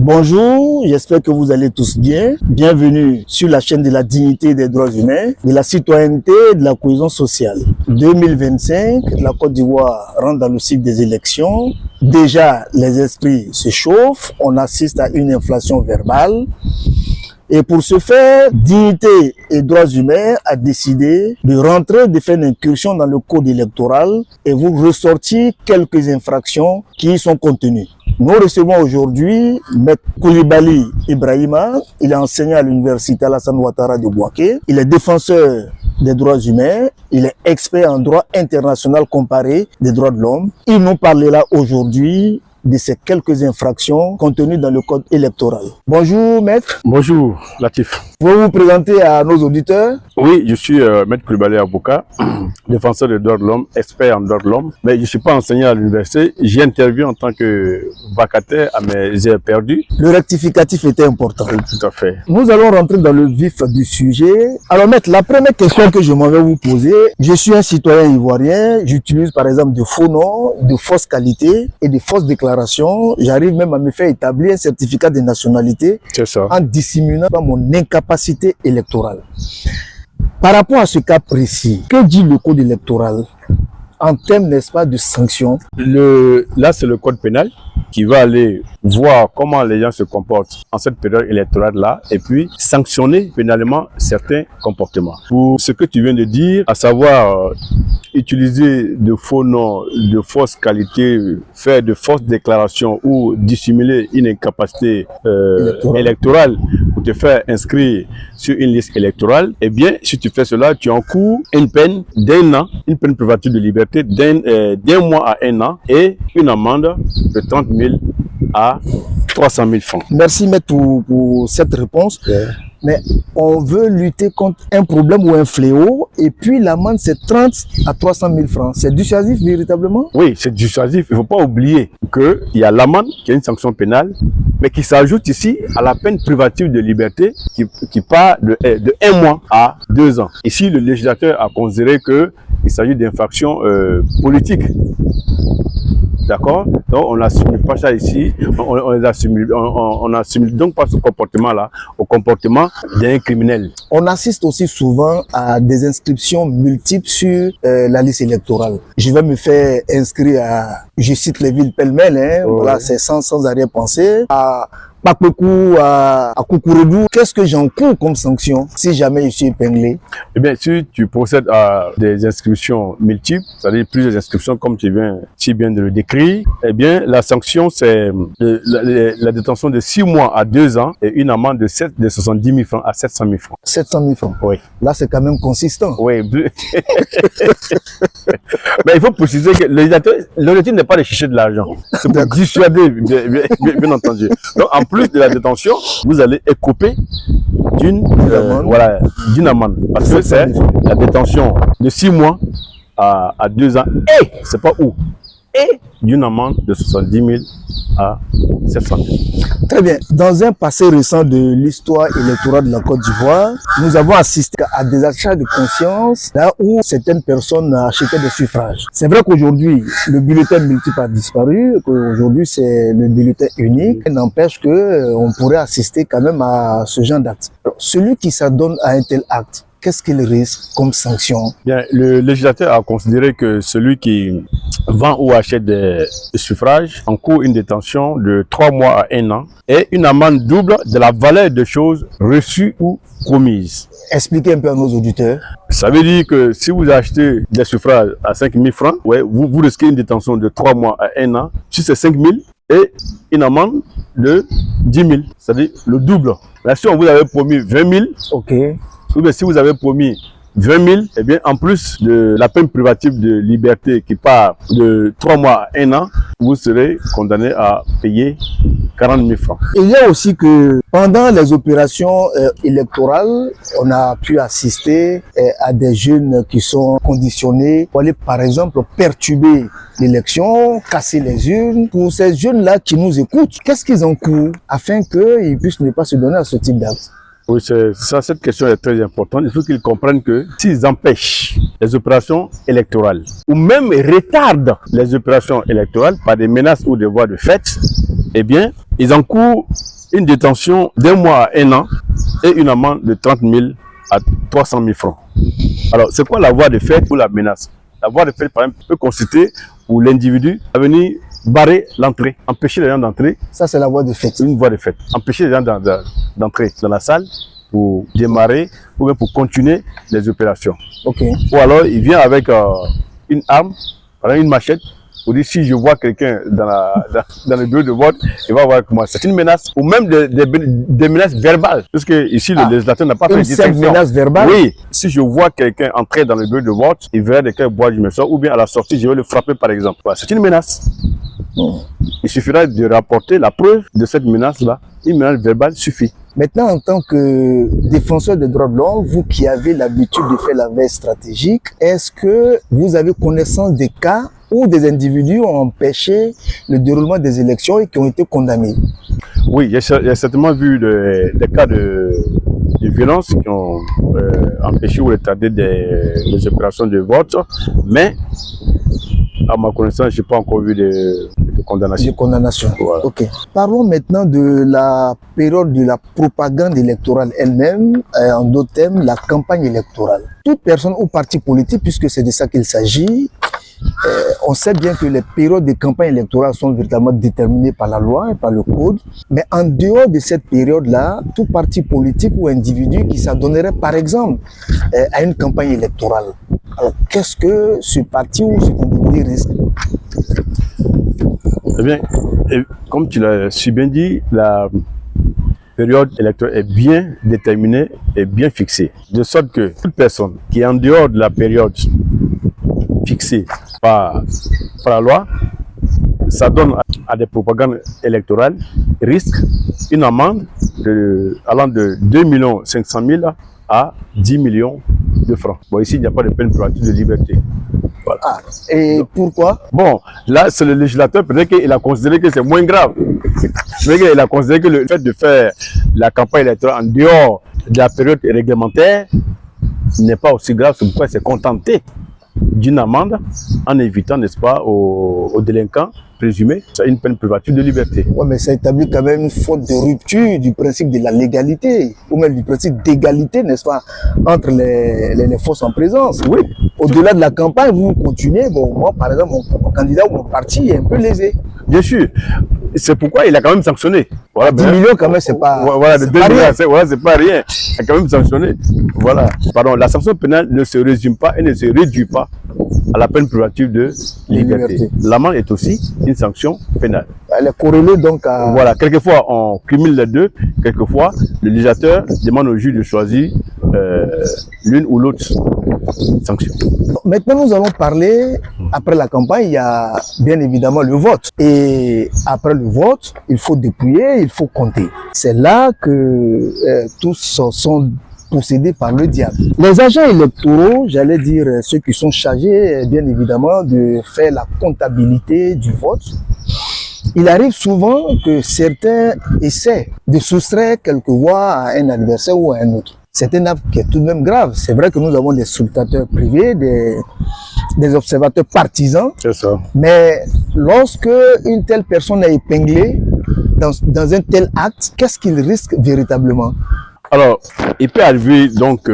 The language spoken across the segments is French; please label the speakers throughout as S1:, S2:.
S1: Bonjour, j'espère que vous allez tous bien. Bienvenue sur la chaîne de la dignité des droits humains, de la citoyenneté et de la cohésion sociale. 2025, la Côte d'Ivoire rentre dans le cycle des élections. Déjà, les esprits se chauffent, on assiste à une inflation verbale. Et pour ce faire, Dignité et Droits Humains a décidé de rentrer, de faire une incursion dans le code électoral et vous ressortir quelques infractions qui y sont contenues. Nous recevons aujourd'hui Maître Coulibaly Ibrahima. Il est enseignant à l'université Alassane Ouattara de Bouaké. Il est défenseur des droits humains. Il est expert en droit international comparé des droits de l'homme. Il nous parlera aujourd'hui de ces quelques infractions contenues dans le code électoral. Bonjour maître.
S2: Bonjour Latif.
S1: Pouvez-vous vous présenter à nos auditeurs?
S2: Oui, je suis Maître Coulibaly avocat, défenseur des droits de l'homme, expert en droits de l'homme, mais je ne suis pas enseignant à l'université. J'ai interviewé en tant que vacataire à mes heures perdues.
S1: Le rectificatif était important.
S2: Oui, tout à fait.
S1: Nous allons rentrer dans le vif du sujet. Alors maître, la première question que je m'en vais vous poser, je suis un citoyen ivoirien, j'utilise par exemple de faux noms, de fausses qualités et de fausses déclarations. J'arrive même à me faire établir un certificat de nationalité en dissimulant mon incapacité électorale. Par rapport à ce cas précis, que dit le code électoral en termes, n'est-ce pas, de sanctions?
S2: Là, c'est le code pénal qui va aller voir comment les gens se comportent en cette période électorale-là et puis sanctionner pénalement certains comportements. Pour ce que tu viens de dire, à savoir utiliser de faux noms, de fausses qualités, faire de fausses déclarations ou dissimuler une incapacité électorale pour te faire inscrire sur une liste électorale, eh bien, si tu fais cela, tu encours une peine d'1 an, une peine privative de liberté d'un mois à 1 an et une amende de 30 000 à 300 000 francs.
S1: Merci maître pour cette réponse. Mais on veut lutter contre un problème ou un fléau et puis l'amende c'est 30 à 300 000 francs. C'est dissuasif véritablement?
S2: Oui, c'est dissuasif. Il ne faut pas oublier qu'il y a l'amende qui est une sanction pénale, mais qui s'ajoute ici à la peine privative de liberté qui part de 1 mois à 2 ans. Ici, le législateur a considéré qu'il s'agit d'infractions politiques. D'accord? Donc, on n'assume pas ça ici. On n'assume donc pas ce comportement-là au comportement d'un criminel.
S1: On assiste aussi souvent à des inscriptions multiples sur la liste électorale. Je vais me faire inscrire je cite les villes pêle-mêle, voilà, c'est sans arrière-pensée, à Pakpekou, à Koukourou. Qu'est-ce que j'encours comme sanction si jamais je suis épinglé?
S2: Eh bien, si tu procèdes à des inscriptions multiples, c'est-à-dire plusieurs inscriptions comme tu viens si bien de le décrire, eh bien, la sanction, c'est la détention de 6 mois à 2 ans et une amende de 70 000 francs à 700 000 francs.
S1: 700 000 francs?
S2: Oui.
S1: Là, c'est quand même consistant.
S2: Oui. Mais il faut préciser que l'objectif n'est pas de chercher de l'argent. C'est pour dissuader, bien entendu. Donc, en plus de la détention, vous allez écoper d'une amende. Parce que c'est la détention de 6 mois à 2 ans et, c'est pas où, et d'une amende de 70 000 à 700 000.
S1: Très bien. Dans un passé récent de l'histoire électorale de la Côte d'Ivoire, nous avons assisté à des achats de conscience là où certaines personnes achetaient des suffrages. C'est vrai qu'aujourd'hui, le bulletin multiple a disparu, qu'aujourd'hui c'est le bulletin unique. N'empêche qu'on pourrait assister quand même à ce genre d'acte. Celui qui s'adonne à un tel acte, qu'est-ce qu'il risque comme sanction?
S2: Bien, le législateur a considéré que celui qui vend ou achète des suffrages encourt une détention de 3 mois à 1 an et une amende double de la valeur des choses reçues ou promises.
S1: Expliquez un peu à nos auditeurs.
S2: Ça veut dire que si vous achetez des suffrages à 5 000 francs, vous risquez une détention de 3 mois à 1 an. Si c'est 5 000 et une amende de 10 000, c'est-à-dire le double. Là, si on vous avait promis 20 000,
S1: ok.
S2: Ou bien si vous avez promis 20 000, eh bien, en plus de la peine privative de liberté qui part de 3 mois à 1 an, vous serez condamné à payer 40 000 francs.
S1: Il y a aussi que pendant les opérations électorales, on a pu assister à des jeunes qui sont conditionnés pour aller, par exemple, perturber l'élection, casser les urnes. Pour ces jeunes-là qui nous écoutent, qu'est-ce qu'ils encourent afin qu'ils puissent ne pas se donner à ce type d'acte?
S2: Oui, cette question est très importante. Il faut qu'ils comprennent que s'ils empêchent les opérations électorales ou même retardent les opérations électorales par des menaces ou des voies de fait, eh bien, ils encourent une détention d'1 mois à 1 an et une amende de 30 000 à 300 000 francs. Alors, c'est quoi la voie de fait ou la menace? La voie de fait, par exemple, peut consister pour l'individu à venir barrer l'entrée, empêcher les gens d'entrer.
S1: Ça, c'est la voie de fait.
S2: Une voie de fait. Empêcher les gens d'entrer dans la salle pour démarrer ou bien pour continuer les opérations.
S1: Ok.
S2: Ou alors, il vient avec une arme, par exemple une machette, pour dire si je vois quelqu'un dans le bureau de vote, il va voir comment. C'est une menace, ou même des menaces verbales. Parce que ici, le législateur n'a pas fait de distinction.
S1: Une menace verbale?
S2: Oui. Si je vois quelqu'un entrer dans le bureau de vote, il verra de quel bois je me sors, ou bien à la sortie, je vais le frapper, par exemple. Voilà, c'est une menace. Il suffira de rapporter la preuve de cette menace-là. Une menace verbale suffit.
S1: Maintenant, en tant que défenseur des droits de l'homme, vous qui avez l'habitude de faire la veille stratégique, est-ce que vous avez connaissance des cas où des individus ont empêché le déroulement des élections et qui ont été condamnés?
S2: Oui, j'ai certainement vu des cas de violence qui ont empêché ou retardé des opérations de vote, mais à ma connaissance, je n'ai pas encore vu de condamnation.
S1: De condamnation.
S2: Voilà.
S1: Ok. Parlons maintenant de la période de la propagande électorale elle-même, en d'autres termes, la campagne électorale. Toute personne ou parti politique, puisque c'est de ça qu'il s'agit, on sait bien que les périodes de campagne électorale sont véritablement déterminées par la loi et par le code. Mais en dehors de cette période-là, tout parti politique ou individu qui s'adonnerait par exemple à une campagne électorale, alors qu'est-ce que ce parti ou cet individu risque?
S2: Eh bien, comme tu l'as si bien dit, la période électorale est bien déterminée et bien fixée. De sorte que toute personne qui est en dehors de la période fixée par la loi, s'adonne à des propagandes électorales, risque une amende allant de 2 500 000 à 10 millions de francs. Bon, ici, il n'y a pas de peine privative de liberté. Voilà.
S1: Ah, et donc, pourquoi?
S2: Bon, là, c'est le législateur, peut-être qu'il a considéré que c'est moins grave. Peut-être qu'il a considéré que le fait de faire la campagne électorale en dehors de la période réglementaire n'est pas aussi grave. C'est pourquoi il s'est contenté d'une amende en évitant, n'est-ce pas, aux délinquants présumés une peine privative de liberté.
S1: Oui, mais ça établit quand même une faute de rupture du principe de la légalité, ou même du principe d'égalité, n'est-ce pas, entre les forces en présence.
S2: Oui.
S1: Au-delà de la campagne, vous continuez. Bon, moi, par exemple, mon candidat ou mon parti est un peu lésé.
S2: Bien sûr. C'est pourquoi il a quand même sanctionné. Voilà,
S1: 10 millions, quand même, c'est pas,
S2: voilà,
S1: c'est pas rien.
S2: Voilà, c'est pas rien. Il a quand même sanctionné. Voilà. Pardon, la sanction pénale ne se résume pas et ne se réduit pas à la peine privative de liberté. L'amende est aussi une sanction pénale.
S1: Elle est corrélée donc à...
S2: Voilà, quelquefois on cumule les deux, quelquefois le législateur demande au juge de choisir l'une ou l'autre sanction.
S1: Maintenant, nous allons parler, après la campagne, il y a bien évidemment le vote. Et après le vote, il faut dépouiller, il faut compter. C'est là que tous sont possédés par le diable. Les agents électoraux, j'allais dire ceux qui sont chargés, bien évidemment, de faire la comptabilité du vote, il arrive souvent que certains essaient de soustraire quelques voix à un adversaire ou à un autre. C'est un acte qui est tout de même grave. C'est vrai que nous avons des scrutateurs privés, des observateurs partisans.
S2: C'est ça.
S1: Mais lorsque une telle personne est épinglée dans un tel acte, qu'est-ce qu'il risque véritablement?
S2: Alors, il peut arriver donc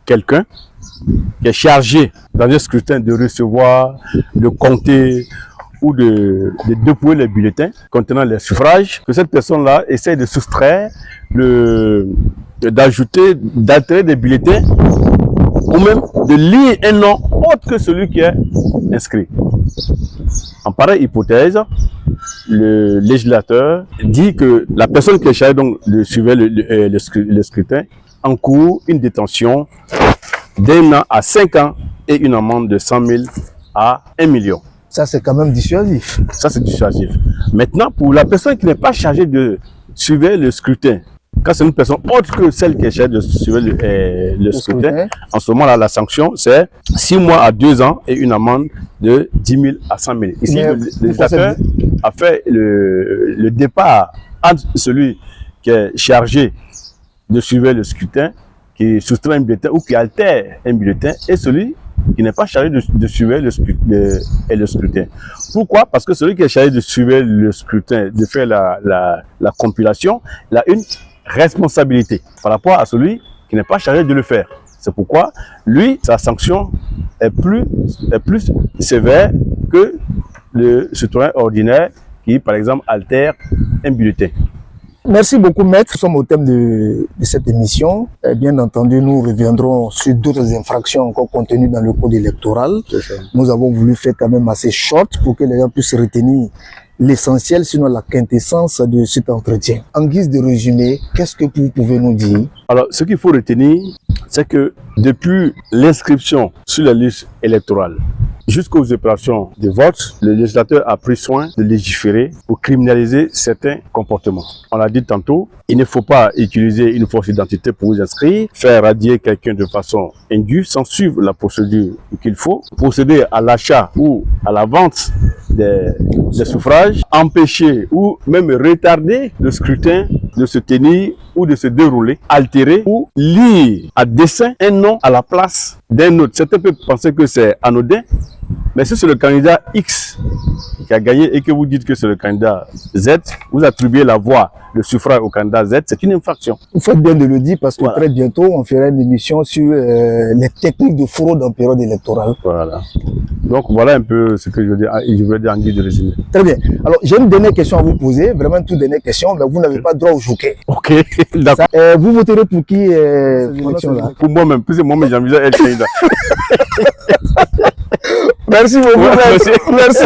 S2: quelqu'un qui est chargé dans un scrutin de recevoir, de compter ou de dépouiller les bulletins contenant les suffrages, que cette personne-là essaie de soustraire, d'altérer des bulletins ou même de lire un nom autre que celui qui est inscrit. En pareille hypothèse, le législateur dit que la personne qui est chargée donc de suivre le scrutin encourt une détention d'1 an à 5 ans et une amende de 100 000 à 1 million.
S1: Ça, c'est quand même dissuasif.
S2: Ça, c'est dissuasif. Maintenant, pour la personne qui n'est pas chargée de suivre le scrutin, quand c'est une personne autre que celle qui est chargée de suivre le scrutin, en ce moment-là, la sanction, c'est 6 mois à 2 ans et une amende de 10 000 à 100 000. Ici, le législateur a fait le départ entre celui qui est chargé de suivre le scrutin, qui soustrait un bulletin ou qui altère un bulletin, et celui qui n'est pas chargé de surveiller le scrutin. Pourquoi? Parce que celui qui est chargé de surveiller le scrutin, de faire la compilation, il a une responsabilité par rapport à celui qui n'est pas chargé de le faire. C'est pourquoi, lui, sa sanction est plus sévère que le citoyen ordinaire qui, par exemple, altère un bulletin.
S1: Merci beaucoup, maître. Nous sommes au thème de cette émission. Bien entendu, nous reviendrons sur d'autres infractions encore contenues dans le code électoral. Nous avons voulu faire quand même assez short pour que les gens puissent retenir l'essentiel, sinon la quintessence de cet entretien. En guise de résumé, qu'est-ce que vous pouvez nous dire?
S2: Alors, ce qu'il faut retenir, c'est que depuis l'inscription sur la liste électorale jusqu'aux opérations de vote, le législateur a pris soin de légiférer pour criminaliser certains comportements. On l'a dit tantôt, il ne faut pas utiliser une fausse identité pour vous inscrire, faire radier quelqu'un de façon indue sans suivre la procédure qu'il faut, procéder à l'achat ou à la vente des suffrages, empêcher ou même retarder le scrutin de se tenir ou de se dérouler, altérer ou lire à dessein un nom à la place d'un autre. Certains peuvent penser que c'est anodin, mais si c'est le candidat X qui a gagné et que vous dites que c'est le candidat Z, vous attribuez la voix, le suffrage au candidat Z, c'est une infraction.
S1: Vous faites bien de le dire parce que très bientôt, on fera une émission sur les techniques de fraude en période électorale.
S2: Voilà. Donc voilà un peu ce que je veux dire en guise de résumé.
S1: Très bien. Alors, j'ai une dernière question à vous poser, vraiment toute dernière question, mais vous n'avez pas droit au joker.
S2: Ok, d'accord.
S1: Vous voterez pour qui cette élection-là?
S2: Pour moi-même, plus c'est moi-même, j'envisage être candidat.
S1: Merci beaucoup.
S2: Ouais,
S1: merci.